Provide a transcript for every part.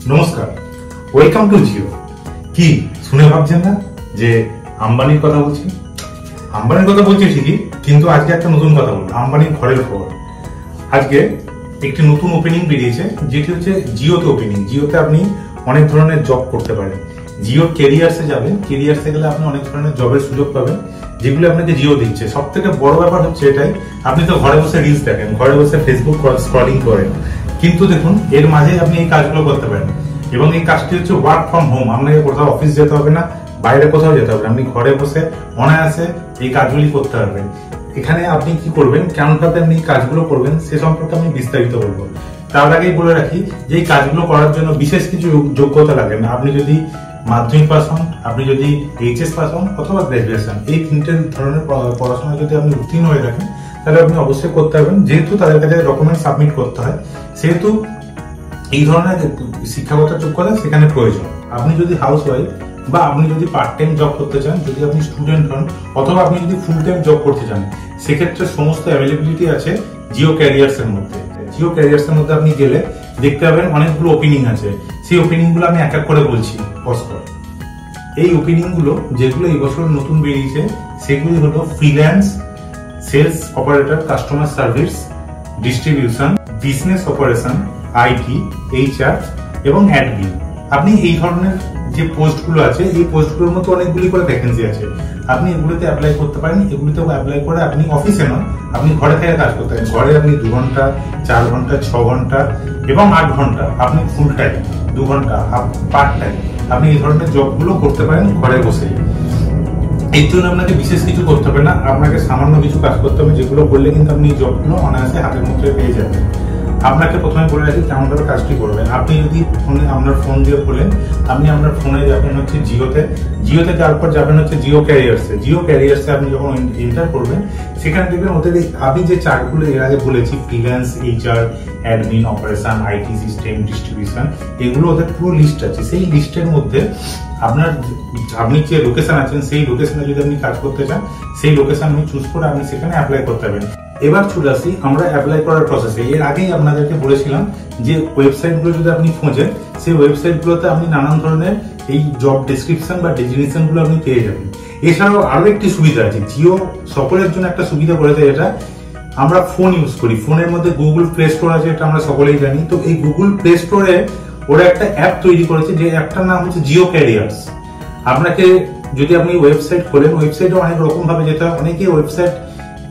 নমস্কার, welcome to Jio. কি শুনে ভাবছেন না যে আম্বানির কথা বলছি? আম্বানির কথা বলছি ঠিকই, কিন্তু আজকে একটা নতুন কথা বলবো, আম্বানির ঘরের খবর। আজকে একটি নতুন ওপেনিং বেরিয়েছে, যেটি হচ্ছে জিওতে ওপেনিং। জিওতে আপনি অনেক ধরনের জব করতে পারেন। জিও ক্যারিয়ার্সে যাবেন, ক্যারিয়ার্সে গেলে আপনি অনেক ধরনের জবের সুযোগ পাবেন, যেগুলো আপনাকে জিও দিচ্ছে। সব থেকে বড় ব্যাপার হচ্ছে এটাই, আপনি তো ঘরে বসে রিলস দেখেন, ঘরে বসে ফেসবুক স্ক্রলিং করেন, কিন্তু দেখুন এর মাঝে আপনি এই কাজগুলো করতে পারেন। এবং এই কাজটি হচ্ছে ওয়ার্ক ফ্রম হোম। আপনাকে কোথাও অফিস যেতে হবে না, বাইরে কোথাও যেতে হবে না, আপনি ঘরে বসে অনায়াসে এই কাজগুলি করতে পারবেন। এখানে আপনি কি করবেন, কেমন ভাবে আপনি কাজগুলো করবেন সে সম্পর্কে আমি বিস্তারিত বলবো। তার আগেই বলে রাখি যে এই কাজগুলো করার জন্য বিশেষ কিছু যোগ্যতা লাগে না। আপনি যদি মাধ্যমিক পাস হন, আপনি যদি এইচএস পাস হন অথবা গ্রাজুয়েশন, এই তিনটে ধরনের পড়াশোনা যদি আপনি উত্তীর্ণ হয়ে থাকেন, তাহলে আপনি অবশ্যই করতে পারবেন। যেহেতু তাদের কাছে ডকুমেন্ট সাবমিট করতে হয়, সেহেতু এই ধরনের শিক্ষাগত যোগ্যতা সেখানে প্রয়োজন। আপনি যদি হাউস ওয়াইফ বা আপনি যদি পার্ট টাইম জব করতে চান, যদি আপনি স্টুডেন্ট হন, অথবা আপনি যদি ফুল টাইম জব করতে চান, সেক্ষেত্রে সমস্ত অ্যাভেলেবিলিটি আছে জিও ক্যারিয়ার্স এর মধ্যে। জিও ক্যারিয়ার্স এর মধ্যে আপনি গেলে দেখতে পাবেন অনেকগুলো ওপেনিং আছে। সেই ওপেনিং গুলো আমি এক এক করে বলছি পরস্পর। এই ওপেনিং গুলো যেগুলো এই বছর নতুন বেরিয়েছে, সেগুলি হলো freelance, sales operator, customer service, distribution, business operation, IT, HR এবং অ্যাডমিন। আপনি এই ধরনের যে পোস্টগুলো আছে, এই পোস্টগুলোর মধ্যে অনেকগুলি করে ভ্যাকেন্সি আছে। আপনি এগুলোতে অ্যাপ্লাই করতে পারেন। এগুলোতে অ্যাপ্লাই করে আপনি অফিসে নয়, আপনি ঘরে থেকে কাজ করতে পারেন। ঘরে আপনি 2 ঘন্টা, 4 ঘন্টা, 6 ঘন্টা এবং 8 ঘন্টা, আপনি ফুল টাইম 2 ঘন্টা, পার্ট টাইম, আপনি এই ধরনের জবগুলো করতে পারেন ঘরে বসে। এর জন্য আপনাকে বিশেষ কিছু করতে হবে না, আপনাকে সামান্য কিছু কাজ করতে হবে, যেগুলো করলে কিন্তু আপনি জবগুলো অনায়াসে হাতের মুঠোয় পেয়ে যাবেন। আপনাকে প্রথমে বলে রাখি কেমন ভাবে কাজটি করবেন। আপনি যদি ফোনে আপনার ফোন দিয়ে খোলেন, আপনি আপনার ফোনে যাবেন হচ্ছে জিওতে। জিওতে যাওয়ার পর যাবেন হচ্ছে জিও ক্যারিয়ার্সে। জিও ক্যারিয়ার্সে আপনি যখন এন্টার করবেন, সেখানে দেখবেন ওদের আমি যে চার্টগুলো এর আগে বলেছি, freelance, HR, admin, operation, IT system, distribution, এগুলো ওদের পুরো লিস্ট আছে। সেই লিস্টের মধ্যে আপনি যে লোকেশন আছেন, সেই লোকেশনে যদি আপনি কাজ করতে চান, সেই লোকেশন আপনি চুজ করে আপনি সেখানে অ্যাপ্লাই করতে পারবেন। এবার চলে আসি আমরা অ্যাপ্লাই করার প্রসেসে। এর আগেই আপনাদেরকে বলেছিলাম যে ওয়েবসাইটগুলো যদি আপনি খোঁজেন, সেই ওয়েবসাইটগুলোতে আপনি নানান ধরনের এই জব ডেসক্রিপশন বা ডেজিগনেশন গুলো আপনি পেয়ে যাবেন। এছাড়াও আরো একটি সুবিধা আছে, জিও সকলের জন্য একটা সুবিধা করেছে। এটা আমরা ফোন ইউজ করি, ফোনের মধ্যে গুগল প্লে স্টোর আছে, এটা আমরা সকলেই জানি। তো এই গুগল প্লে স্টোরে ওরা একটা অ্যাপ তৈরি করেছে, যে অ্যাপটার নাম হচ্ছে জিও ক্যারিয়ার্স। আপনাকে যদি আপনি ওয়েবসাইট খোলেন, ওয়েবসাইটে অনেক রকম ভাবে যেতে হয়। অনেকে ওয়েবসাইট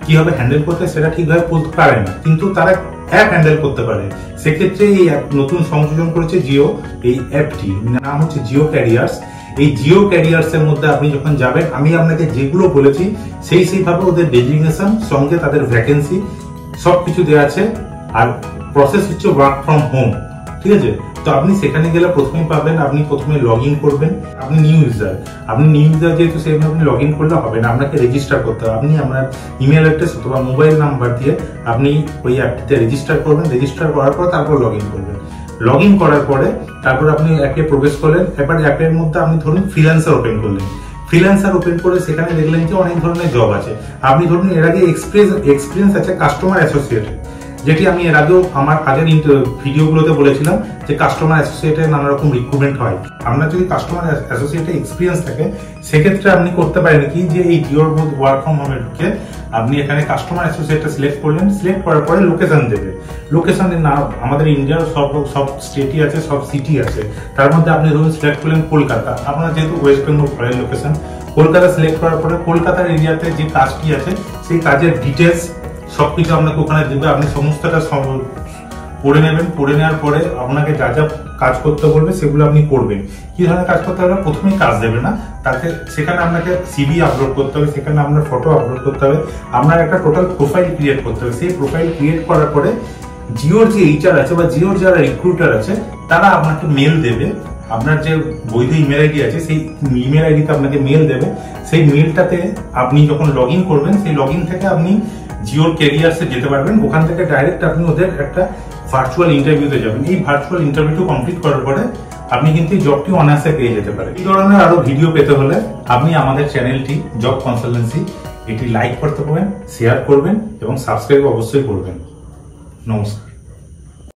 কিভাবে হ্যান্ডেল করতে সেটা ঠিকভাবে বলতে পারে না, কিন্তু তারা অ্যাপ হ্যান্ডেল করতে পারে। সেক্ষেত্রে এই নতুন সংযোজন করেছে জিও। এই অ্যাপটি নাম হচ্ছে জিও ক্যারিয়ার্স। এই জিও ক্যারিয়ার্স এর মধ্যে আপনি যখন যাবেন, আমি আপনাকে যেগুলো বলেছি সেইভাবে ওদের ডেজিগনেশন সঙ্গে তাদের ভ্যাকেন্সি সবকিছু দেওয়া আছে। আর প্রসেস হচ্ছে ওয়ার্ক ফ্রম হোম, ঠিক আছে? তো আপনি সেখানে গেলে প্রথমেই পাবেন, আপনি প্রথমে লগ ইন করবেন। আপনি নিউ ইউজার, যেহেতু সেখানে আপনি লগ ইন করলে হবে না, আপনাকে রেজিস্টার করতে হবে। আপনি আপনার ইমেল অ্যাড্রেস অথবা মোবাইল নাম্বার দিয়ে আপনি ওই অ্যাপটিতে রেজিস্টার করবেন। রেজিস্টার করার পর তারপর লগ ইন করবেন। লগ ইন করার পরে তারপর আপনি অ্যাপে প্রবেশ করলেন। এবার অ্যাপের মধ্যে আপনি ধরুন ফ্রিল্যান্সার ওপেন করলেন। ফ্রিল্যান্সার ওপেন করে সেখানে দেখলেন যে অনেক ধরনের জব আছে। আপনি ধরুন এর আগে এক্সপিরিয়েন্স আছে কাস্টমার অ্যাসোসিয়েট, যেটি আমি এর আগেও আমার আগের ভিডিওগুলোতে বলেছিলাম যে কাস্টমার অ্যাসোসিয়েটে নানা রকম রিক্রুটমেন্ট হয়। আপনার যদি কাস্টমার অ্যাসোসিয়েটে এক্সপিরিয়েন্স থাকে, সেক্ষেত্রে আপনি করতে পারেন কি, যে এই জিওর মধ্যে ওয়ার্ক ফ্রম হোমে ঢুকে আপনি এখানে কাস্টমার অ্যাসোসিয়েটটা সিলেক্ট করলেন। সিলেক্ট করার পরে লোকেশন দেবে। লোকেশনের নাম আমাদের ইন্ডিয়ার সব স্টেটই আছে, সব সিটি আছে। তার মধ্যে আপনি ধরুন সিলেক্ট করলেন কলকাতা। আপনার যেহেতু ওয়েস্ট বেঙ্গল ঘরের লোকেশন, কলকাতা সিলেক্ট করার পরে কলকাতার এরিয়াতে যে কাজটি আছে, সেই কাজের ডিটেলস সবকিছু আপনাকে ওখানে দেবে। আপনি সমস্তটা পড়ে নেবেন। পড়ে নেওয়ার পরে আপনাকে যা যা কাজ করতে বলবে সেগুলো আপনি করবেন। কি ধরনের কাজ করতে হবে, প্রথমেই কাজ দেবে না, তাতে সেখানে আপনাকে সিভি আপলোড করতে হবে, সেখানে আপনার ফটো আপলোড করতে হবে, আপনার একটা টোটাল প্রোফাইল ক্রিয়েট করতে হবে। সেই প্রোফাইল ক্রিয়েট করার পরে জিওর যে এইচআর আছে বা জিওর যারা রিক্রুটার আছে, তারা আপনাকে মেল দেবে। আপনার যে বৈধ ইমেল আইডি আছে, সেই ইমেল আইডিতে আপনাকে মেল দেবে। সেই মেলটাতে আপনি যখন লগ ইন করবেন, সেই লগ ইন থেকে আপনি জিওর ক্যারিয়ার্সে যেতে পারবেন। ওখান থেকে ডাইরেক্ট আপনি ওদের একটা ভার্চুয়াল ইন্টারভিউতে যাবেন। এই ভার্চুয়াল ইন্টারভিউ কমপ্লিট করার পরে আপনি কিন্তু জবটি অনায়াসে পেয়ে যেতে পারেন। এই ধরনের আরো ভিডিও পেতে হলে আপনি আমাদের চ্যানেলটি জব কনসালটেন্সি এটি লাইক করতে পারেন, শেয়ার করবেন এবং সাবস্ক্রাইব অবশ্যই করবেন। নমস্কার।